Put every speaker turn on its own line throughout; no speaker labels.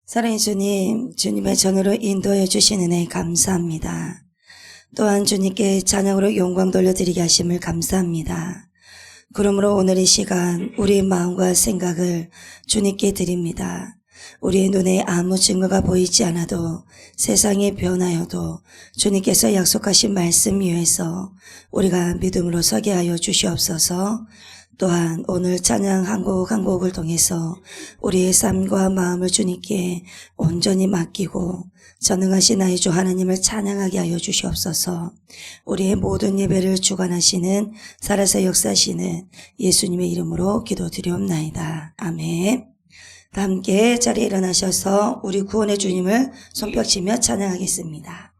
사랑의 주님, 주님의 전으로 인도해 주신 은혜 감사합니다. 또한 주님께 찬양으로 영광 돌려드리게 하심을 감사합니다. 그러므로 오늘 이 시간 우리의 마음과 생각을 주님께 드립니다. 우리의 눈에 아무 증거가 보이지 않아도 세상이 변하여도 주님께서 약속하신 말씀 위에서 우리가 믿음으로 서게 하여 주시옵소서. 또한 오늘 찬양 한 곡 한 곡을 통해서 우리의 삶과 마음을 주님께 온전히 맡기고 전능하신 나의 주 하나님을 찬양하게 하여 주시옵소서. 우리의 모든 예배를 주관하시는 살아서 역사하시는 예수님의 이름으로 기도드리옵나이다. 아멘. 다 함께 자리에 일어나셔서 우리 구원의 주님을 손뼉치며 찬양하겠습니다.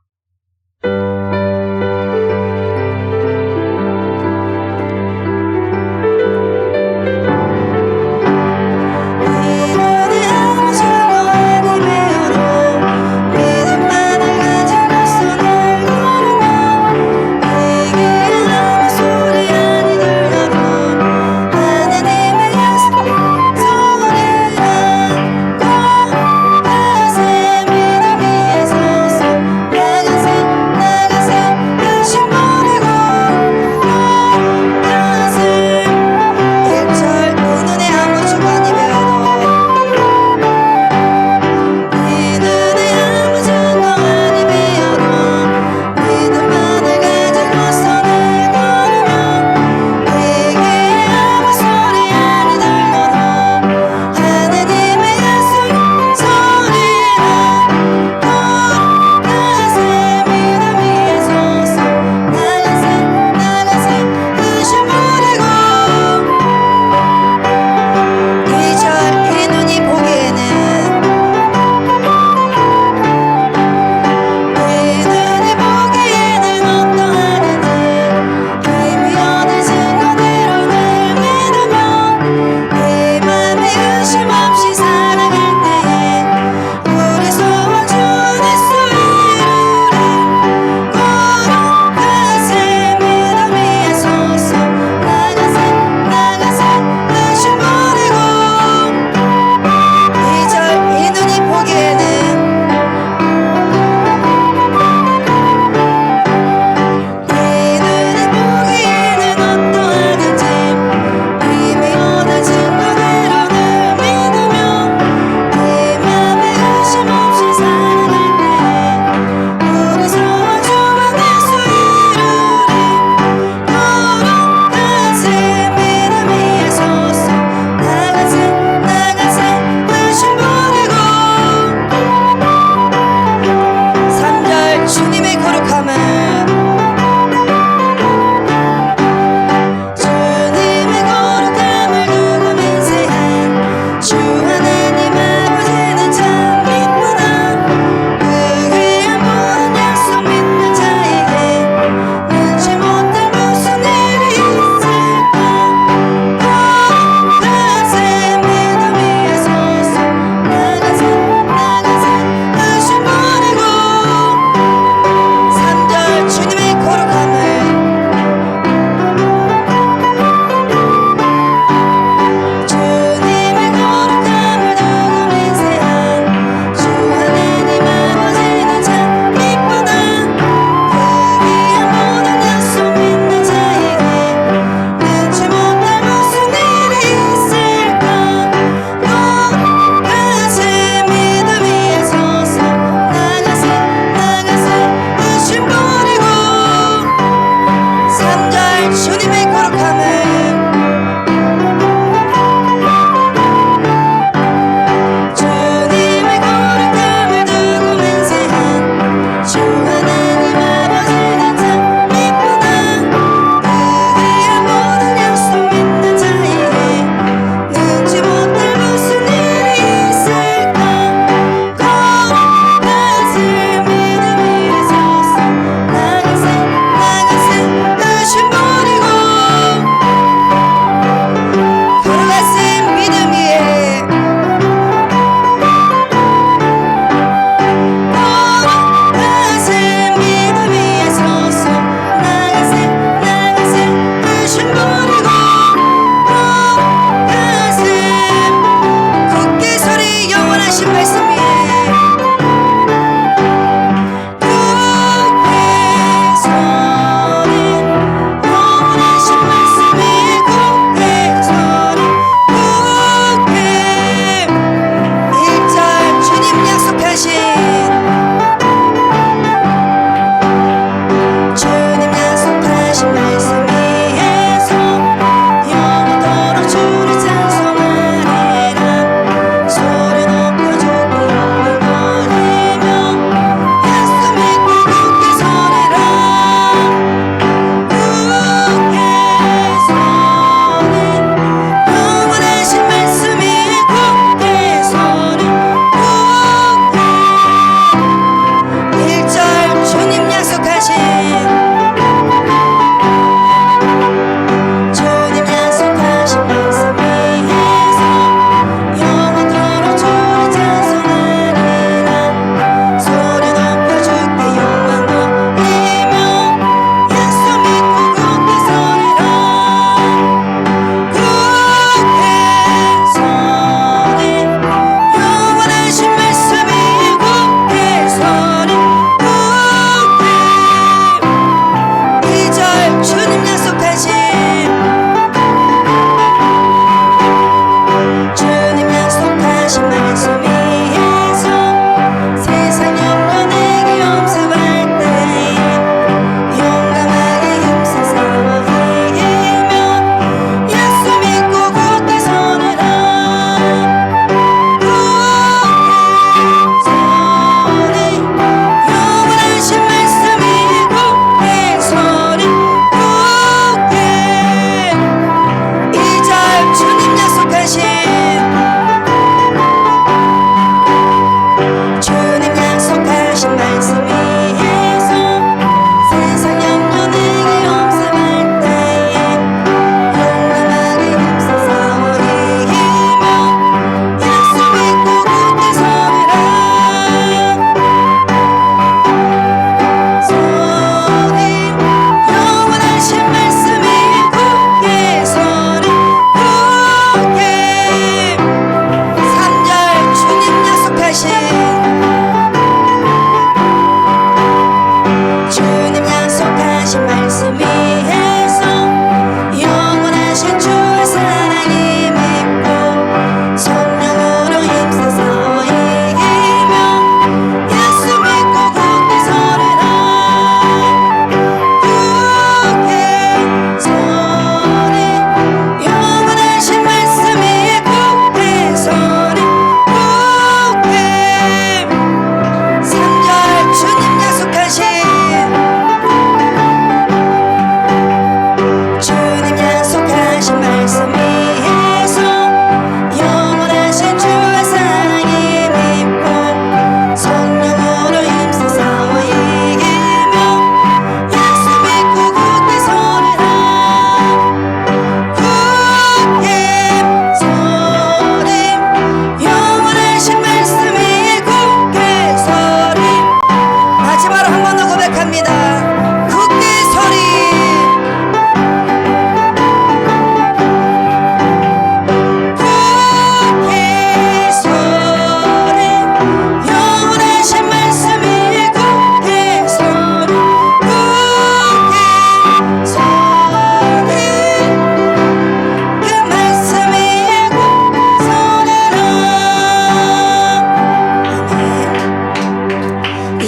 내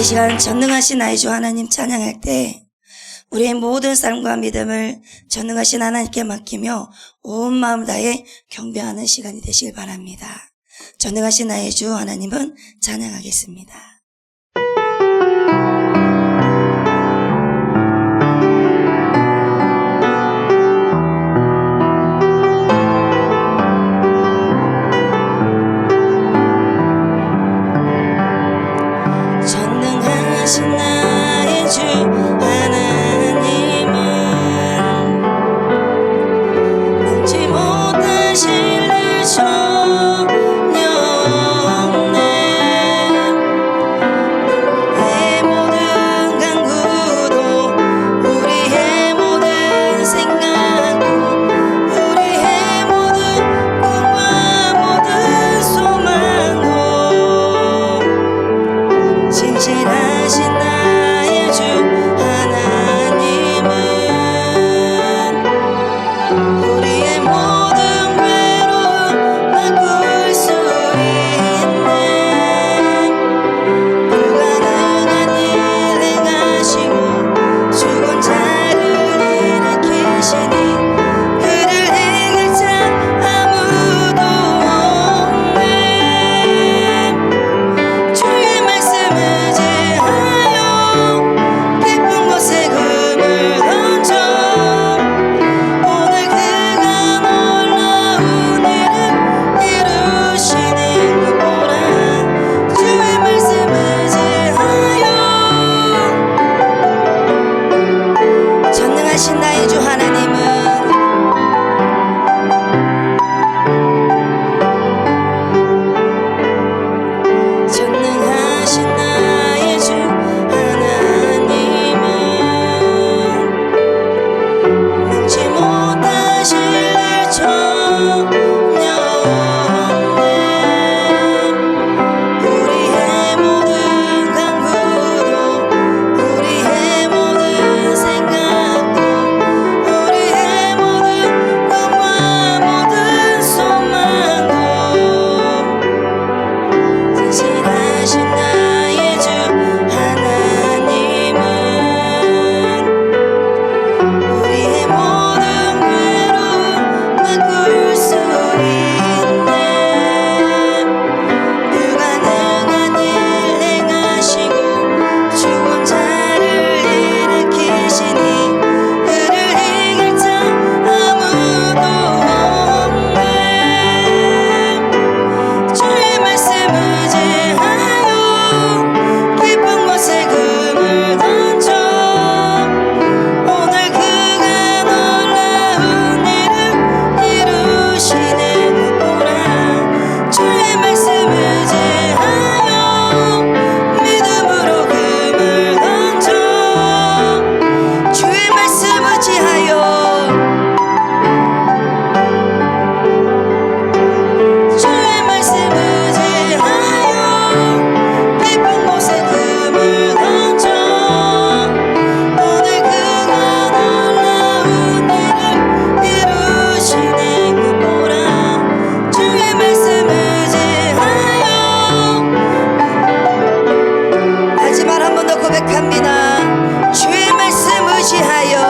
이 시간 전능하신 나의 주 하나님 찬양할 때 우리의 모든 삶과 믿음을 전능하신 하나님께 맡기며 온 마음 다해 경배하는 시간이 되시길 바랍니다. 전능하신 나의 주 하나님은 찬양하겠습니다. 전능하신 나의 주 하나님은 능지 못하실 일 전혀 없네. 내 모든 간구도 우리의 모든 생각도 우리의 모든 꿈과 모든 소망도 신실하신 나의 주 하나님은 우리의 모든 괴로움 바꿀 수 있네. 불가능한 일 행하시고 죽은 자를 일으키시니 그를 행할 자 아무도 없네. 주의 말씀 의지하여 깊은 곳에 금을 던져 오늘 그가 놀라운 일을 이루시는 것 보라. 주의 말씀 의지하여 전능하신 나의 주 하나님은 전능하신 나의 주 하나님은 능지 못하실 일 전혀 없네. 우리의 모든 간구도 우리의 모든 생각도 우리의 모든 꿈과 모든 소망도 신실하신 나의 주 하나님은 우리의 모든 괴로움 바꿀 수 있네. 불가능한 일 행하시고 죽은 자를 일으키시니 그를 이길 자 아무도 없네. 주의 말씀 의지하여 깊은 곳에 금을 던져 오늘 그가 놀라운 일을 이루시는 것 보라. 주의 말씀 의지하여 믿음으로 금을 던져 주의 말씀 의지하여 주의 말씀 의지하여 깊은 곳에 금을 던져 오늘 그가 놀라운 일을 이루시는 것 보라. 주의 말씀 의지하여 마지막 한 번 더 고백합니다. 주의 말씀 의지하여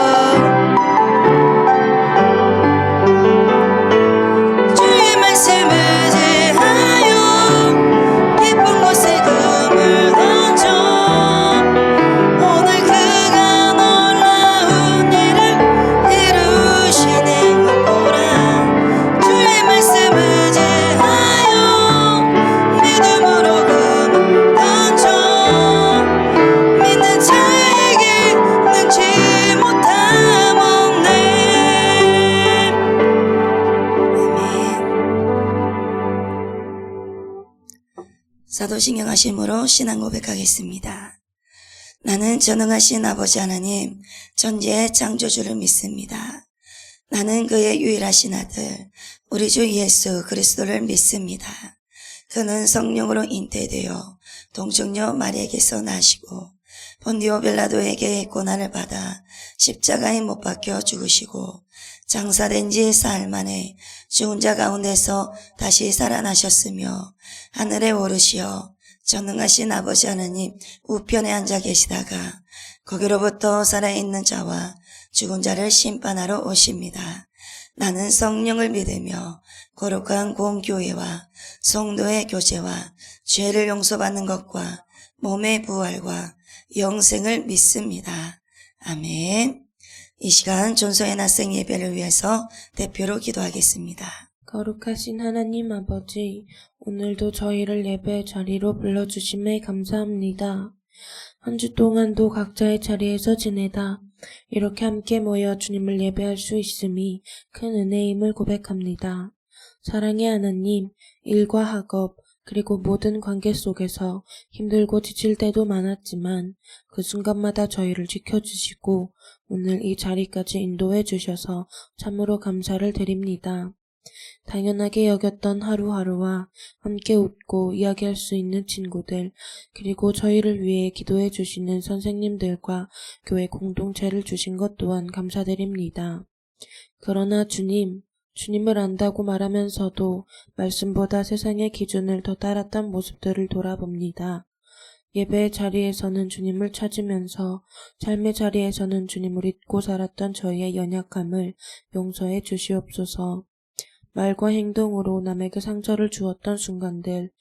주의 말씀 의지하여 깊은 곳에 금을 던져 오늘 그가 놀라운 일을 이루시는 것 보라. 주의 말씀 의지하여 믿음으로 금을 던져 믿는 자에게 능치 못함 없네. 아멘. 사도신경하심으로 신앙 고백하겠습니다. 나는 전능하신 아버지 하나님 전지의 창조주를 믿습니다. 나는 그의 유일하신 아들 우리 주 예수 그리스도를 믿습니다. 그는 성령으로 잉태되어 동정녀 마리에게서 나시고 본디오 빌라도에게 고난을 받아 십자가에 못 박혀 죽으시고 장사된 지 사흘 만에 죽은 자 가운데서 다시 살아나셨으며 하늘에 오르시어 전능하신 아버지 하나님 우편에 앉아 계시다가 거기로부터 살아있는 자와 죽은 자를 심판하러 오십니다. 나는 성령을 믿으며 거룩한 공교회와 성도의 교제와 죄를 용서받는 것과 몸의 부활과 영생을 믿습니다. 아멘. 이 시간 존소의 낮생 예배를 위해서 대표로 기도하겠습니다.
거룩하신 하나님 아버지, 오늘도 저희를 예배 자리로 불러주심에 감사합니다. 한 주 동안도 각자의 자리에서 지내다 이렇게 함께 모여 주님을 예배할 수 있음이 큰 은혜임을 고백합니다. 사랑의 하나님, 일과 학업 그리고 모든 관계 속에서 힘들고 지칠 때도 많았지만 그 순간마다 저희를 지켜주시고 오늘 이 자리까지 인도해 주셔서 참으로 감사를 드립니다. 당연하게 여겼던 하루하루와 함께 웃고 이야기할 수 있는 친구들, 그리고 저희를 위해 기도해 주시는 선생님들과 교회 공동체를 주신 것 또한 감사드립니다. 그러나 주님을 안다고 말하면서도 말씀보다 세상의 기준을 더 따랐던 모습들을 돌아봅니다. 예배의 자리에서는 주님을 찾으면서 삶의 자리에서는 주님을 잊고 살았던 저희의 연약함을 용서해 주시옵소서. 말과 행동으로 남에게 상처를 주었던 순간들,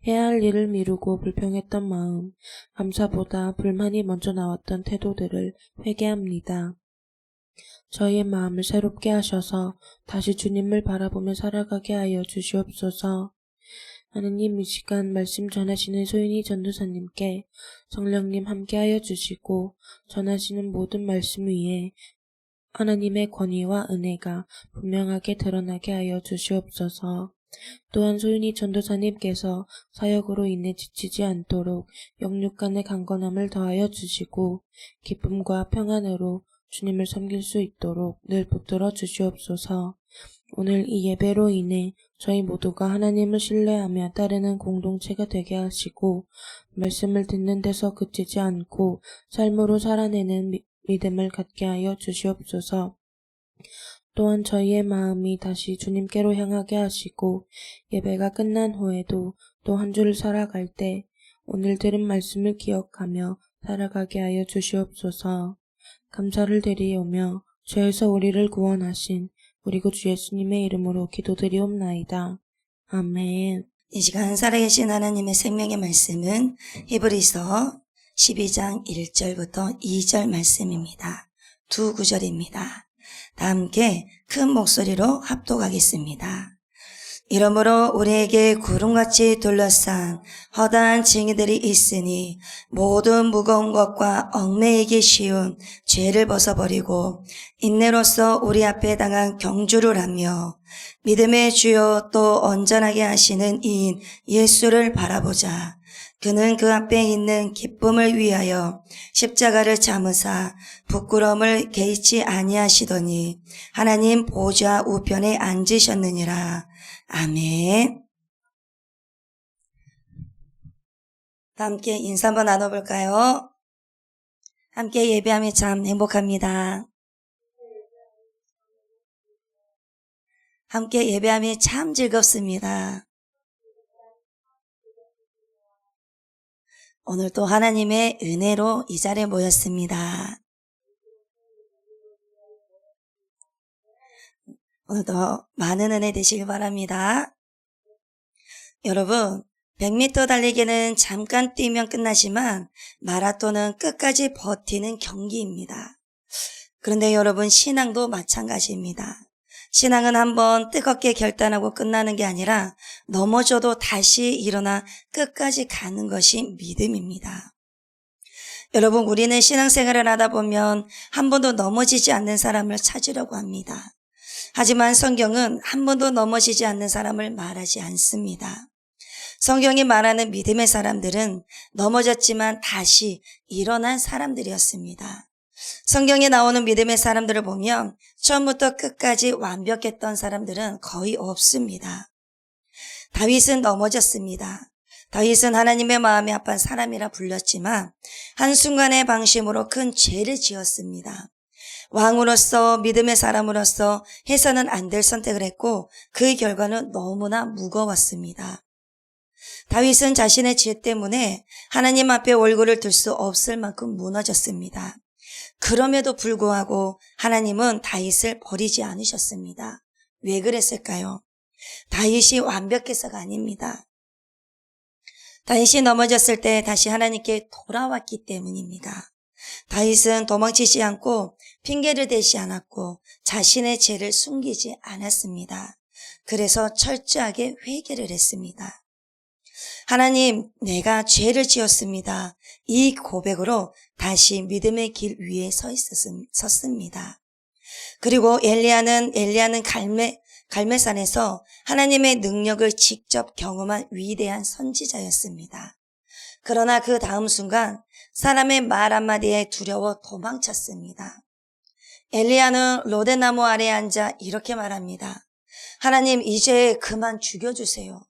해야 할 일을 미루고 불평했던 마음, 감사보다 불만이 먼저 나왔던 태도들을 회개합니다. 저희의 마음을 새롭게 하셔서 다시 주님을 바라보며 살아가게 하여 주시옵소서. 하느님, 이 시간 말씀 전하시는 소윤이 전도사님께 성령님 함께하여 주시고 전하시는 모든 말씀 위에 하나님의 권위와 은혜가 분명하게 드러나게 하여 주시옵소서. 또한 소윤이 전도사님께서 사역으로 인해 지치지 않도록 영육간의 강건함을 더하여 주시고 기쁨과 평안으로 주님을 섬길 수 있도록 늘 붙들어 주시옵소서. 오늘 이 예배로 인해 저희 모두가 하나님을 신뢰하며 따르는 공동체가 되게 하시고 말씀을 듣는 데서 그치지 않고 삶으로 살아내는 믿음을 갖게 하여 주시옵소서. 또한 저희의 마음이 다시 주님께로 향하게 하시고 예배가 끝난 후에도 또 한 주를 살아갈 때 오늘 들은 말씀을 기억하며 살아가게 하여 주시옵소서. 감사를 드리오며 죄에서 우리를 구원하신 우리 구주 예수님의 이름으로 기도드리옵나이다. 아멘.
이 시간 살아계신 하나님의 생명의 말씀은 히브리서 12장 1절부터 2절 말씀입니다. 두 구절입니다. 다 함께 큰 목소리로 합독하겠습니다. 이러므로 우리에게 구름같이 둘러싼 허다한 징이들이 있으니 모든 무거운 것과 얽매이기 쉬운 죄를 벗어버리고 인내로서 우리 앞에 당한 경주를 하며 믿음의 주요 또 온전하게 하시는 이인 예수를 바라보자. 그는 그 앞에 있는 기쁨을 위하여 십자가를 참으사 부끄러움을 개의치 아니하시더니 하나님 보좌 우편에 앉으셨느니라. 아멘. 함께 인사 한번 나눠볼까요? 함께 예배하며 참 행복합니다. 함께 예배하며 참 즐겁습니다. 오늘 또 하나님의 은혜로 이 자리에 모였습니다. 오늘도 많은 은혜 되시길 바랍니다. 여러분, 100m 달리기는 잠깐 뛰면 끝나지만 마라톤은 끝까지 버티는 경기입니다. 그런데 여러분, 신앙도 마찬가지입니다. 신앙은 한번 뜨겁게 결단하고 끝나는 게 아니라 넘어져도 다시 일어나 끝까지 가는 것이 믿음입니다. 여러분, 우리는 신앙생활을 하다 보면 한 번도 넘어지지 않는 사람을 찾으려고 합니다. 하지만 성경은 한 번도 넘어지지 않는 사람을 말하지 않습니다. 성경이 말하는 믿음의 사람들은 넘어졌지만 다시 일어난 사람들이었습니다. 성경에 나오는 믿음의 사람들을 보면 처음부터 끝까지 완벽했던 사람들은 거의 없습니다. 다윗은 넘어졌습니다. 다윗은 하나님의 마음이 아픈 사람이라 불렸지만 한순간의 방심으로 큰 죄를 지었습니다. 왕으로서 믿음의 사람으로서 해서는 안 될 선택을 했고 그 결과는 너무나 무거웠습니다. 다윗은 자신의 죄 때문에 하나님 앞에 얼굴을 들 수 없을 만큼 무너졌습니다. 그럼에도 불구하고 하나님은 다윗을 버리지 않으셨습니다. 왜 그랬을까요? 다윗이 완벽해서가 아닙니다. 다윗이 넘어졌을 때 다시 하나님께 돌아왔기 때문입니다. 다윗은 도망치지 않고 핑계를 대지 않았고 자신의 죄를 숨기지 않았습니다. 그래서 철저하게 회개를 했습니다. 하나님, 내가 죄를 지었습니다. 이 고백으로 다시 믿음의 길 위에 섰습니다. 그리고 엘리야는 갈멜산에서 하나님의 능력을 직접 경험한 위대한 선지자였습니다. 그러나 그 다음 순간 사람의 말 한마디에 두려워 도망쳤습니다. 엘리야는 로데나무 아래에 앉아 이렇게 말합니다. 하나님, 이제 그만 죽여주세요.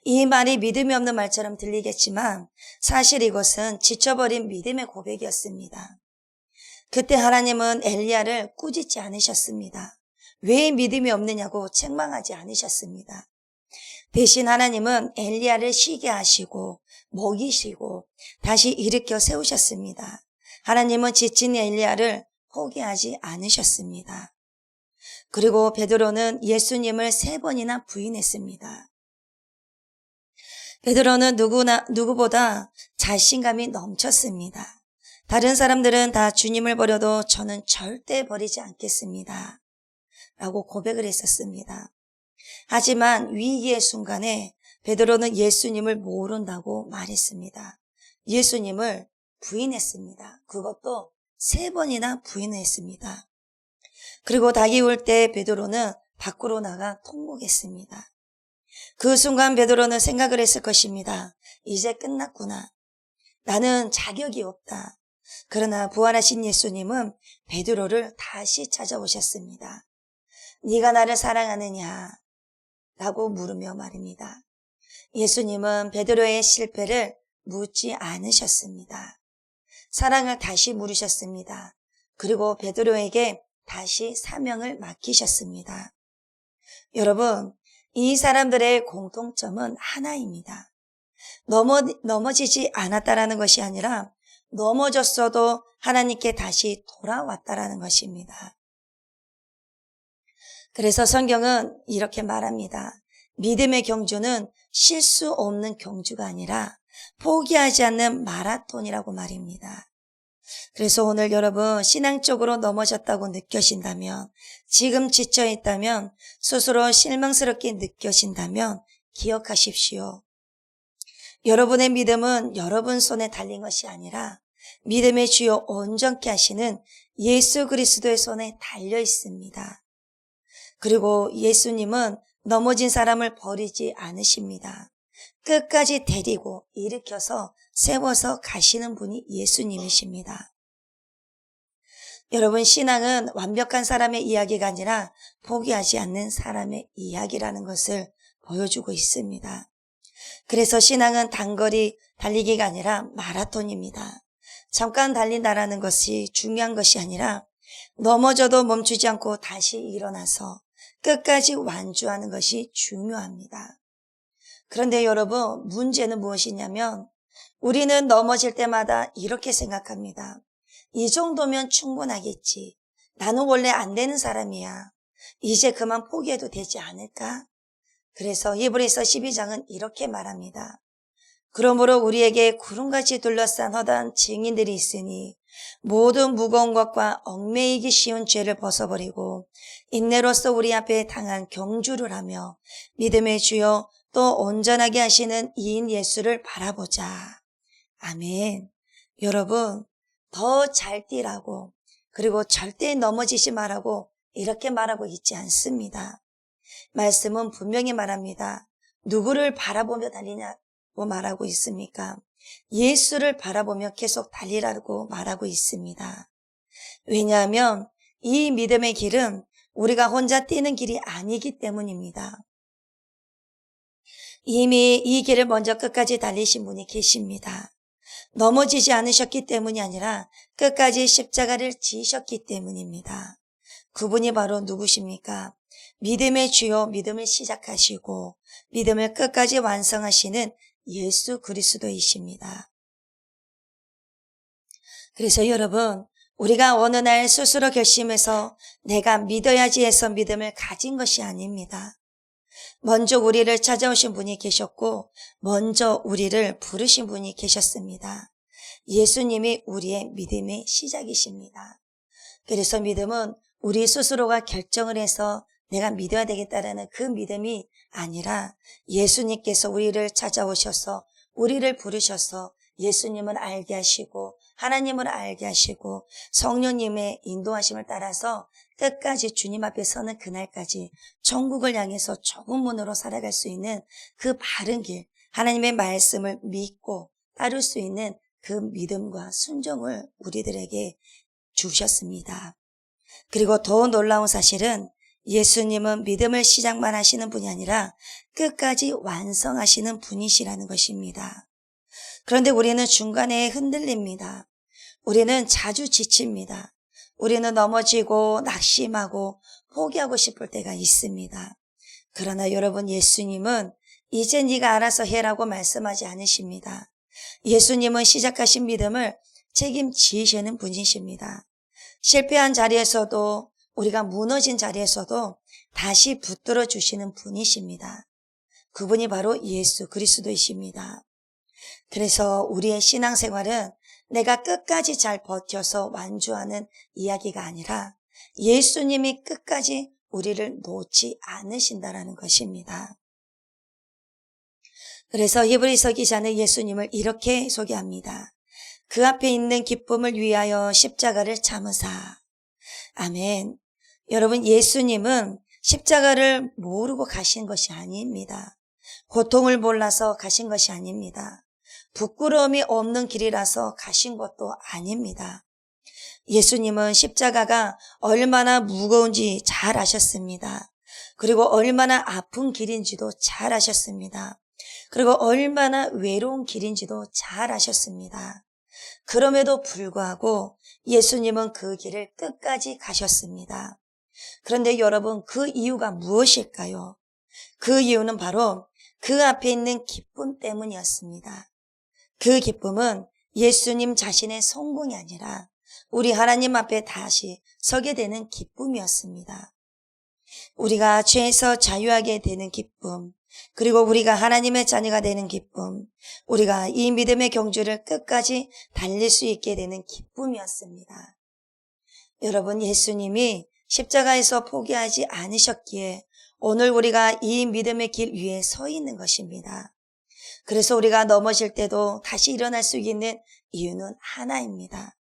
이 말이 믿음이 없는 말처럼 들리겠지만 사실 이것은 지쳐버린 믿음의 고백이었습니다. 그때 하나님은 엘리야를 꾸짖지 않으셨습니다. 왜 믿음이 없느냐고 책망하지 않으셨습니다. 대신 하나님은 엘리야를 쉬게 하시고 먹이시고 다시 일으켜 세우셨습니다. 하나님은 지친 엘리야를 포기하지 않으셨습니다. 그리고 베드로는 예수님을 3번이나 부인했습니다. 베드로는 누구보다 자신감이 넘쳤습니다. 다른 사람들은 다 주님을 버려도 저는 절대 버리지 않겠습니다. 라고 고백을 했었습니다. 하지만 위기의 순간에 베드로는 예수님을 모른다고 말했습니다. 예수님을 부인했습니다. 그것도 3번이나 부인했습니다. 그리고 닭이 울 때 베드로는 밖으로 나가 통곡했습니다. 그 순간 베드로는 생각을 했을 것입니다. 이제 끝났구나. 나는 자격이 없다. 그러나 부활하신 예수님은 베드로를 다시 찾아오셨습니다. 네가 나를 사랑하느냐? 라고 물으며 말입니다. 예수님은 베드로의 실패를 묻지 않으셨습니다. 사랑을 다시 물으셨습니다. 그리고 베드로에게 다시 사명을 맡기셨습니다. 여러분, 이 사람들의 공통점은 하나입니다. 넘어지지 않았다라는 것이 아니라 넘어졌어도 하나님께 다시 돌아왔다라는 것입니다. 그래서 성경은 이렇게 말합니다. 믿음의 경주는 실수 없는 경주가 아니라 포기하지 않는 마라톤이라고 말입니다. 그래서 오늘 여러분 신앙적으로 넘어졌다고 느껴진다면, 지금 지쳐있다면, 스스로 실망스럽게 느껴진다면 기억하십시오. 여러분의 믿음은 여러분 손에 달린 것이 아니라 믿음의 주요 온전케 하시는 예수 그리스도의 손에 달려 있습니다. 그리고 예수님은 넘어진 사람을 버리지 않으십니다. 끝까지 데리고 일으켜서 세워서 가시는 분이 예수님이십니다. 여러분, 신앙은 완벽한 사람의 이야기가 아니라 포기하지 않는 사람의 이야기라는 것을 보여주고 있습니다. 그래서 신앙은 단거리 달리기가 아니라 마라톤입니다. 잠깐 달린다라는 것이 중요한 것이 아니라 넘어져도 멈추지 않고 다시 일어나서 끝까지 완주하는 것이 중요합니다. 그런데 여러분, 문제는 무엇이냐면 우리는 넘어질 때마다 이렇게 생각합니다. 이 정도면 충분하겠지. 나는 원래 안 되는 사람이야. 이제 그만 포기해도 되지 않을까? 그래서 히브리서 12장은 이렇게 말합니다. 그러므로 우리에게 구름같이 둘러싼 허다한 증인들이 있으니 모든 무거운 것과 얽매이기 쉬운 죄를 벗어버리고 인내로서 우리 앞에 당한 경주를 하며 믿음의 주요 또 온전하게 하시는 이인 예수를 바라보자. 아멘. 여러분, 더 잘 뛰라고, 그리고 절대 넘어지지 말라고 이렇게 말하고 있지 않습니다. 말씀은 분명히 말합니다. 누구를 바라보며 달리냐고 말하고 있습니까? 예수를 바라보며 계속 달리라고 말하고 있습니다. 왜냐하면 이 믿음의 길은 우리가 혼자 뛰는 길이 아니기 때문입니다. 이미 이 길을 먼저 끝까지 달리신 분이 계십니다. 넘어지지 않으셨기 때문이 아니라 끝까지 십자가를 지셨기 때문입니다. 그분이 바로 누구십니까? 믿음의 주요, 믿음을 시작하시고 믿음을 끝까지 완성하시는 예수 그리스도이십니다. 그래서 여러분, 우리가 어느 날 스스로 결심해서 내가 믿어야지 해서 믿음을 가진 것이 아닙니다. 먼저 우리를 찾아오신 분이 계셨고 먼저 우리를 부르신 분이 계셨습니다. 예수님이 우리의 믿음의 시작이십니다. 그래서 믿음은 우리 스스로가 결정을 해서 내가 믿어야 되겠다라는 그 믿음이 아니라 예수님께서 우리를 찾아오셔서 우리를 부르셔서 예수님을 알게 하시고 하나님을 알게 하시고 성령님의 인도하심을 따라서 끝까지 주님 앞에 서는 그날까지 천국을 향해서 좁은 문으로 살아갈 수 있는 그 바른 길, 하나님의 말씀을 믿고 따를 수 있는 그 믿음과 순종을 우리들에게 주셨습니다. 그리고 더 놀라운 사실은 예수님은 믿음을 시작만 하시는 분이 아니라 끝까지 완성하시는 분이시라는 것입니다. 그런데 우리는 중간에 흔들립니다. 우리는 자주 지칩니다. 우리는 넘어지고 낙심하고 포기하고 싶을 때가 있습니다. 그러나 여러분, 예수님은 이제 네가 알아서 해라고 말씀하지 않으십니다. 예수님은 시작하신 믿음을 책임지시는 분이십니다. 실패한 자리에서도 우리가 무너진 자리에서도 다시 붙들어 주시는 분이십니다. 그분이 바로 예수 그리스도이십니다. 그래서 우리의 신앙생활은 내가 끝까지 잘 버텨서 완주하는 이야기가 아니라 예수님이 끝까지 우리를 놓지 않으신다라는 것입니다. 그래서 히브리서 기자는 예수님을 이렇게 소개합니다. 그 앞에 있는 기쁨을 위하여 십자가를 참으사. 아멘. 여러분, 예수님은 십자가를 모르고 가신 것이 아닙니다. 고통을 몰라서 가신 것이 아닙니다. 부끄러움이 없는 길이라서 가신 것도 아닙니다. 예수님은 십자가가 얼마나 무거운지 잘 아셨습니다. 그리고 얼마나 아픈 길인지도 잘 아셨습니다. 그리고 얼마나 외로운 길인지도 잘 아셨습니다. 그럼에도 불구하고 예수님은 그 길을 끝까지 가셨습니다. 그런데 여러분, 그 이유가 무엇일까요? 그 이유는 바로 그 앞에 있는 기쁨 때문이었습니다. 그 기쁨은 예수님 자신의 성공이 아니라 우리 하나님 앞에 다시 서게 되는 기쁨이었습니다. 우리가 죄에서 자유하게 되는 기쁨, 그리고 우리가 하나님의 자녀가 되는 기쁨, 우리가 이 믿음의 경주를 끝까지 달릴 수 있게 되는 기쁨이었습니다. 여러분, 예수님이 십자가에서 포기하지 않으셨기에 오늘 우리가 이 믿음의 길 위에 서 있는 것입니다. 그래서 우리가 넘어질 때도 다시 일어날 수 있는 이유는 하나입니다.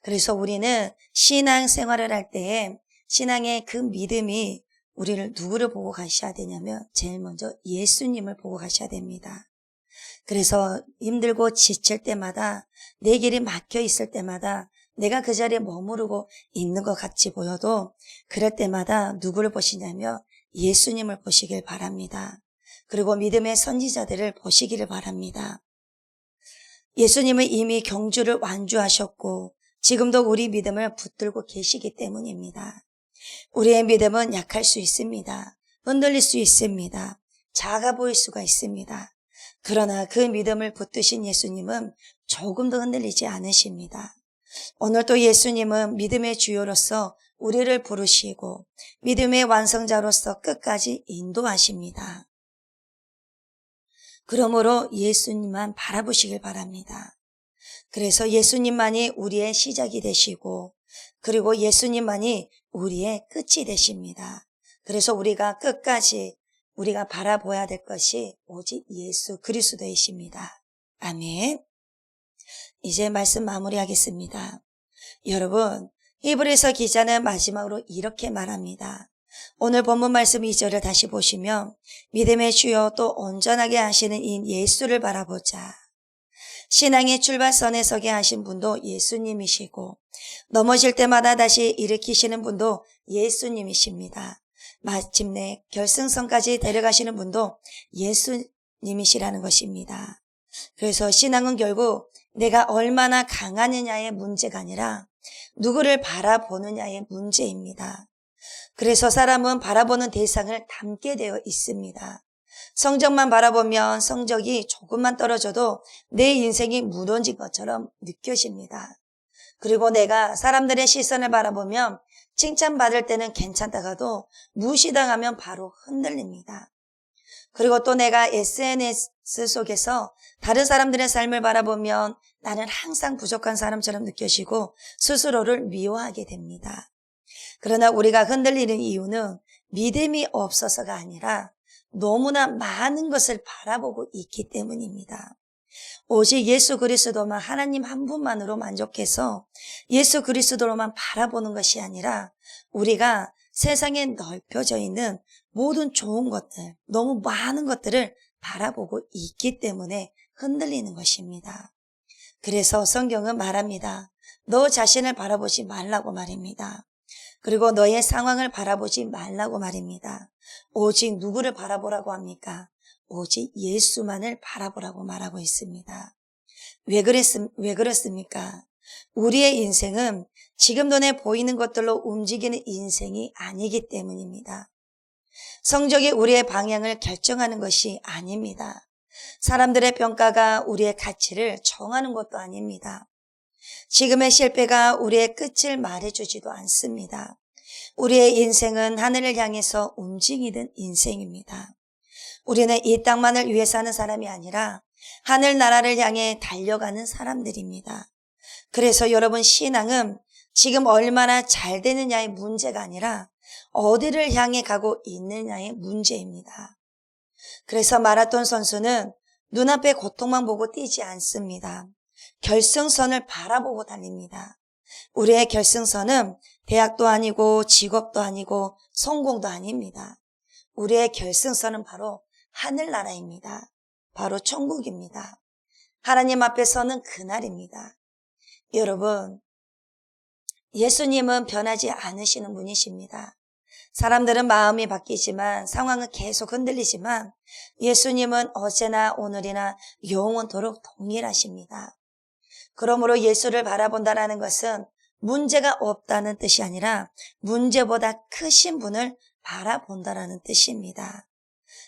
그래서 우리는 신앙생활을 할 때에 신앙의 그 믿음이 우리를 누구를 보고 가셔야 되냐면 제일 먼저 예수님을 보고 가셔야 됩니다. 그래서 힘들고 지칠 때마다 내 길이 막혀 있을 때마다 내가 그 자리에 머무르고 있는 것 같이 보여도 그럴 때마다 누구를 보시냐면 예수님을 보시길 바랍니다. 그리고 믿음의 선지자들을 보시기를 바랍니다. 예수님은 이미 경주를 완주하셨고 지금도 우리 믿음을 붙들고 계시기 때문입니다. 우리의 믿음은 약할 수 있습니다. 흔들릴 수 있습니다. 작아 보일 수가 있습니다. 그러나 그 믿음을 붙드신 예수님은 조금도 흔들리지 않으십니다. 오늘 또 예수님은 믿음의 주요로서 우리를 부르시고 믿음의 완성자로서 끝까지 인도하십니다. 그러므로 예수님만 바라보시길 바랍니다. 그래서 예수님만이 우리의 시작이 되시고 그리고 예수님만이 우리의 끝이 되십니다. 그래서 우리가 끝까지 우리가 바라보아야 될 것이 오직 예수 그리스도이십니다. 아멘. 이제 말씀 마무리하겠습니다. 여러분, 히브리서 기자는 마지막으로 이렇게 말합니다. 오늘 본문 말씀 2절을 다시 보시면 믿음의 주요 또 온전하게 하시는 이 예수를 바라보자. 신앙의 출발선에 서게 하신 분도 예수님이시고 넘어질 때마다 다시 일으키시는 분도 예수님이십니다. 마침내 결승선까지 데려가시는 분도 예수님이시라는 것입니다. 그래서 신앙은 결국 내가 얼마나 강하느냐의 문제가 아니라 누구를 바라보느냐의 문제입니다. 그래서 사람은 바라보는 대상을 닮게 되어 있습니다. 성적만 바라보면 성적이 조금만 떨어져도 내 인생이 무너진 것처럼 느껴집니다. 그리고 내가 사람들의 시선을 바라보면 칭찬받을 때는 괜찮다가도 무시당하면 바로 흔들립니다. 그리고 또 내가 SNS 속에서 다른 사람들의 삶을 바라보면 나는 항상 부족한 사람처럼 느껴지고 스스로를 미워하게 됩니다. 그러나 우리가 흔들리는 이유는 믿음이 없어서가 아니라 너무나 많은 것을 바라보고 있기 때문입니다. 오직 예수 그리스도만 하나님 한 분만으로 만족해서 예수 그리스도로만 바라보는 것이 아니라 우리가 세상에 넓혀져 있는 모든 좋은 것들, 너무 많은 것들을 바라보고 있기 때문에 흔들리는 것입니다. 그래서 성경은 말합니다. 너 자신을 바라보지 말라고 말입니다. 그리고 너의 상황을 바라보지 말라고 말입니다. 오직 누구를 바라보라고 합니까? 오직 예수만을 바라보라고 말하고 있습니다. 왜 그렇습니까? 우리의 인생은 지금 눈에 보이는 것들로 움직이는 인생이 아니기 때문입니다. 성적이 우리의 방향을 결정하는 것이 아닙니다. 사람들의 평가가 우리의 가치를 정하는 것도 아닙니다. 지금의 실패가 우리의 끝을 말해주지도 않습니다. 우리의 인생은 하늘을 향해서 움직이는 인생입니다. 우리는 이 땅만을 위해 사는 사람이 아니라 하늘나라를 향해 달려가는 사람들입니다. 그래서 여러분 신앙은 지금 얼마나 잘 되느냐의 문제가 아니라 어디를 향해 가고 있느냐의 문제입니다. 그래서 마라톤 선수는 눈앞의 고통만 보고 뛰지 않습니다. 결승선을 바라보고 달립니다. 우리의 결승선은 대학도 아니고 직업도 아니고 성공도 아닙니다. 우리의 결승선은 바로 하늘나라입니다. 바로 천국입니다. 하나님 앞에 서는 그날입니다. 여러분, 예수님은 변하지 않으시는 분이십니다. 사람들은 마음이 바뀌지만 상황은 계속 흔들리지만 예수님은 어제나 오늘이나 영원토록 동일하십니다. 그러므로 예수를 바라본다는 것은 문제가 없다는 뜻이 아니라 문제보다 크신 분을 바라본다는 뜻입니다.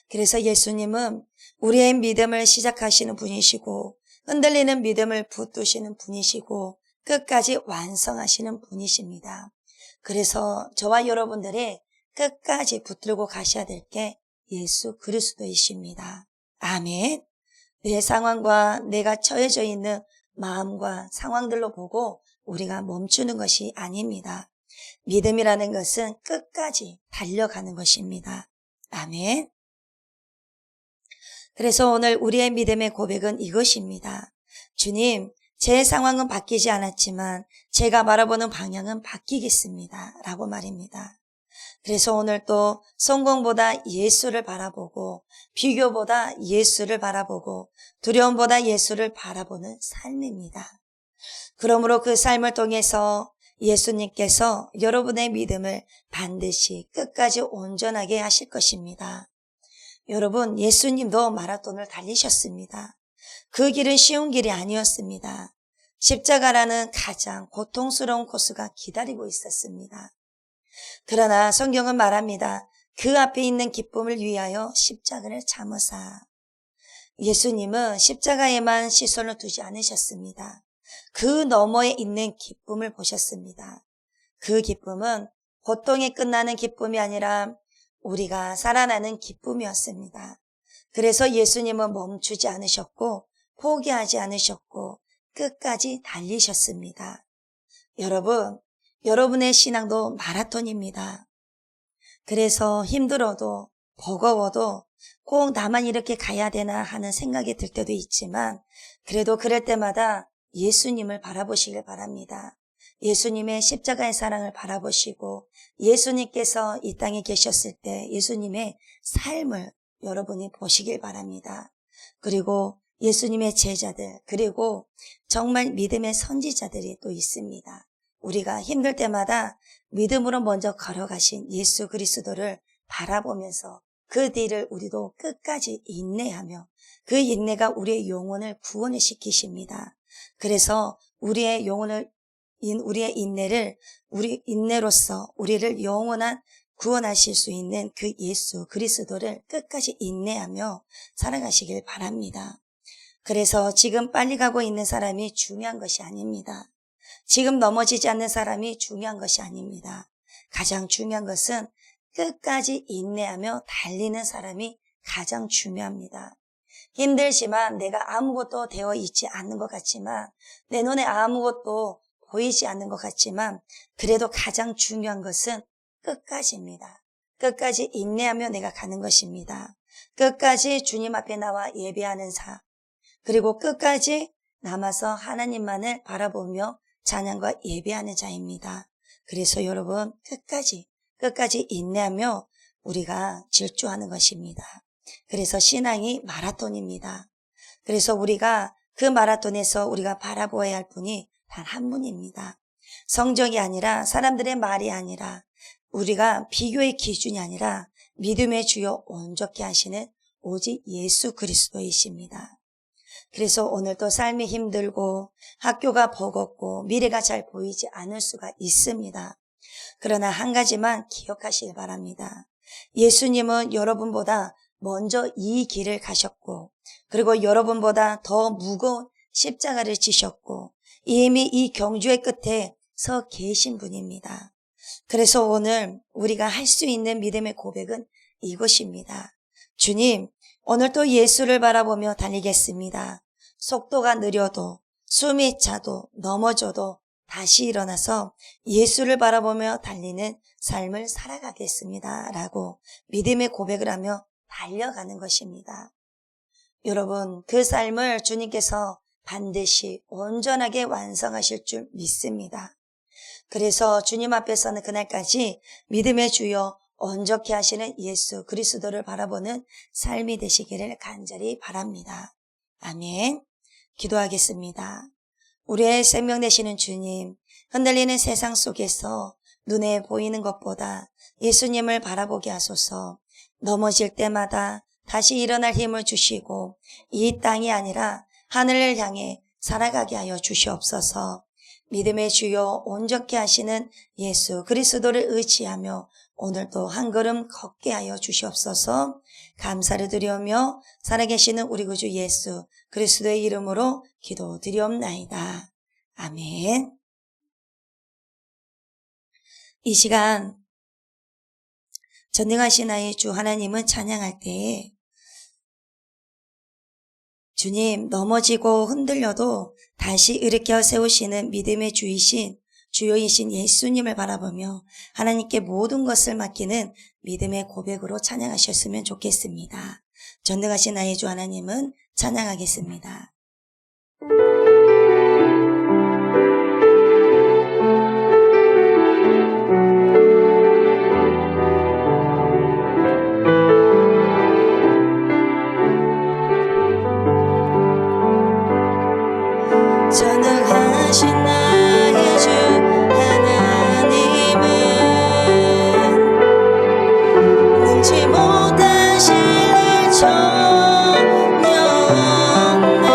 그래서 예수님은 우리의 믿음을 시작하시는 분이시고 흔들리는 믿음을 붙드시는 분이시고 끝까지 완성하시는 분이십니다. 그래서 저와 여러분들의 끝까지 붙들고 가셔야 될 게 예수 그리스도이십니다. 아멘. 내 상황과 내가 처해져 있는 마음과 상황들로 보고 우리가 멈추는 것이 아닙니다. 믿음이라는 것은 끝까지 달려가는 것입니다. 아멘. 그래서 오늘 우리의 믿음의 고백은 이것입니다. 주님, 제 상황은 바뀌지 않았지만 제가 바라보는 방향은 바뀌겠습니다. 라고 말입니다. 그래서 오늘 또 성공보다 예수를 바라보고 비교보다 예수를 바라보고 두려움보다 예수를 바라보는 삶입니다. 그러므로 그 삶을 통해서 예수님께서 여러분의 믿음을 반드시 끝까지 온전하게 하실 것입니다. 여러분, 예수님도 마라톤을 달리셨습니다. 그 길은 쉬운 길이 아니었습니다. 십자가라는 가장 고통스러운 코스가 기다리고 있었습니다. 그러나 성경은 말합니다. 그 앞에 있는 기쁨을 위하여 십자가를 참으사. 예수님은 십자가에만 시선을 두지 않으셨습니다. 그 너머에 있는 기쁨을 보셨습니다. 그 기쁨은 고통에 끝나는 기쁨이 아니라 우리가 살아나는 기쁨이었습니다. 그래서 예수님은 멈추지 않으셨고 포기하지 않으셨고 끝까지 달리셨습니다. 여러분, 여러분의 신앙도 마라톤입니다. 그래서 힘들어도 버거워도 꼭 나만 이렇게 가야 되나 하는 생각이 들 때도 있지만 그래도 그럴 때마다 예수님을 바라보시길 바랍니다. 예수님의 십자가의 사랑을 바라보시고 예수님께서 이 땅에 계셨을 때 예수님의 삶을 여러분이 보시길 바랍니다. 그리고 예수님의 제자들 그리고 정말 믿음의 선지자들이 또 있습니다. 우리가 힘들 때마다 믿음으로 먼저 걸어가신 예수 그리스도를 바라보면서 그 뒤를 우리도 끝까지 인내하며 그 인내가 우리의 영혼을 구원을 시키십니다. 그래서 우리의 인내를 우리 인내로서 우리를 영원한 구원하실 수 있는 그 예수 그리스도를 끝까지 인내하며 살아가시길 바랍니다. 그래서 지금 빨리 가고 있는 사람이 중요한 것이 아닙니다. 지금 넘어지지 않는 사람이 중요한 것이 아닙니다. 가장 중요한 것은 끝까지 인내하며 달리는 사람이 가장 중요합니다. 힘들지만 내가 아무것도 되어 있지 않는 것 같지만 내 눈에 아무것도 보이지 않는 것 같지만 그래도 가장 중요한 것은 끝까지입니다. 끝까지 인내하며 내가 가는 것입니다. 끝까지 주님 앞에 나와 예배하는 사 그리고 끝까지 남아서 하나님만을 바라보며 찬양과 예배하는 자입니다. 그래서 여러분 끝까지 인내하며 우리가 질주하는 것입니다. 그래서 신앙이 마라톤입니다. 그래서 우리가 그 마라톤에서 우리가 바라보아야 할 분이 단 한 분입니다. 성적이 아니라 사람들의 말이 아니라 우리가 비교의 기준이 아니라 믿음의 주요 온전케 하시는 오직 예수 그리스도이십니다. 그래서 오늘도 삶이 힘들고 학교가 버겁고 미래가 잘 보이지 않을 수가 있습니다. 그러나 한 가지만 기억하시길 바랍니다. 예수님은 여러분보다 먼저 이 길을 가셨고 그리고 여러분보다 더 무거운 십자가를 지셨고 이미 이 경주의 끝에 서 계신 분입니다. 그래서 오늘 우리가 할 수 있는 믿음의 고백은 이것입니다. 주님, 오늘 또 예수를 바라보며 달리겠습니다. 속도가 느려도 숨이 차도 넘어져도 다시 일어나서 예수를 바라보며 달리는 삶을 살아가겠습니다. 라고 믿음의 고백을 하며 달려가는 것입니다. 여러분, 그 삶을 주님께서 반드시 온전하게 완성하실 줄 믿습니다. 그래서 주님 앞에서는 그날까지 믿음의 주여 온전케 하시는 예수 그리스도를 바라보는 삶이 되시기를 간절히 바랍니다. 아멘. 기도하겠습니다. 우리의 생명 되시는 주님, 흔들리는 세상 속에서 눈에 보이는 것보다 예수님을 바라보게 하소서. 넘어질 때마다 다시 일어날 힘을 주시고 이 땅이 아니라 하늘을 향해 살아가게 하여 주시옵소서. 믿음의 주요 온전케 하시는 예수 그리스도를 의지하며 오늘도 한 걸음 걷게 하여 주시옵소서. 감사를 드리오며 살아계시는 우리 구주 예수 그리스도의 이름으로 기도드리옵나이다. 아멘. 이 시간 전능하신 나의 주 하나님은 찬양할 때에 주님, 넘어지고 흔들려도 다시 일으켜 세우시는 믿음의 주요이신 예수님을 바라보며 하나님께 모든 것을 맡기는 믿음의 고백으로 찬양하셨으면 좋겠습니다. 전능하신 나의 주 하나님은 찬양하겠습니다. 전능하신 나의 주 하나님은 능치 못하실 일 전혀 없네.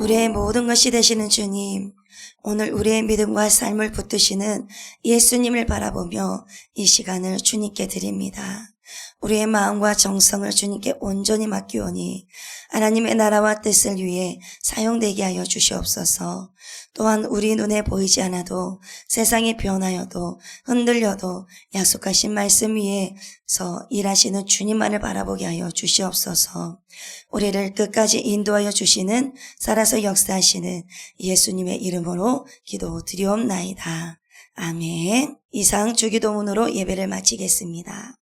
우리의 모든 것이 되시는 주님, 오늘 우리의 믿음과 삶을 붙드시는 예수님을 바라보며 이 시간을 주님께 드립니다. 우리의 마음과 정성을 주님께 온전히 맡기오니 하나님의 나라와 뜻을 위해 사용되게 하여 주시옵소서. 또한 우리 눈에 보이지 않아도 세상이 변하여도 흔들려도 약속하신 말씀 위에서 일하시는 주님만을 바라보게 하여 주시옵소서. 우리를 끝까지 인도하여 주시는 살아서 역사하시는 예수님의 이름으로 기도드리옵나이다. 아멘. 이상 주기도문으로 예배를 마치겠습니다.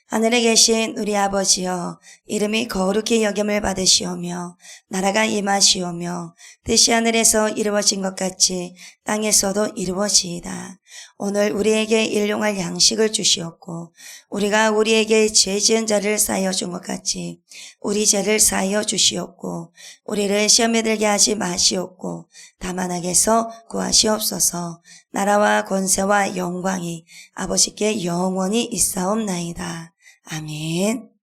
하늘에 계신 우리 아버지여, 이름이 거룩히 여김을 받으시오며 나라가 임하시오며 뜻이 하늘에서 이루어진 것 같이 땅에서도 이루어지이다. 오늘 우리에게 일용할 양식을 주시옵고 우리가 우리에게 죄 지은 자를 사하여 준 것 같이 우리 죄를 사하여 주시옵고 우리를 시험에 들게 하지 마시옵고 다만 악에서 구하시옵소서. 나라와 권세와 영광이 아버지께 영원히 있사옵나이다. 아멘.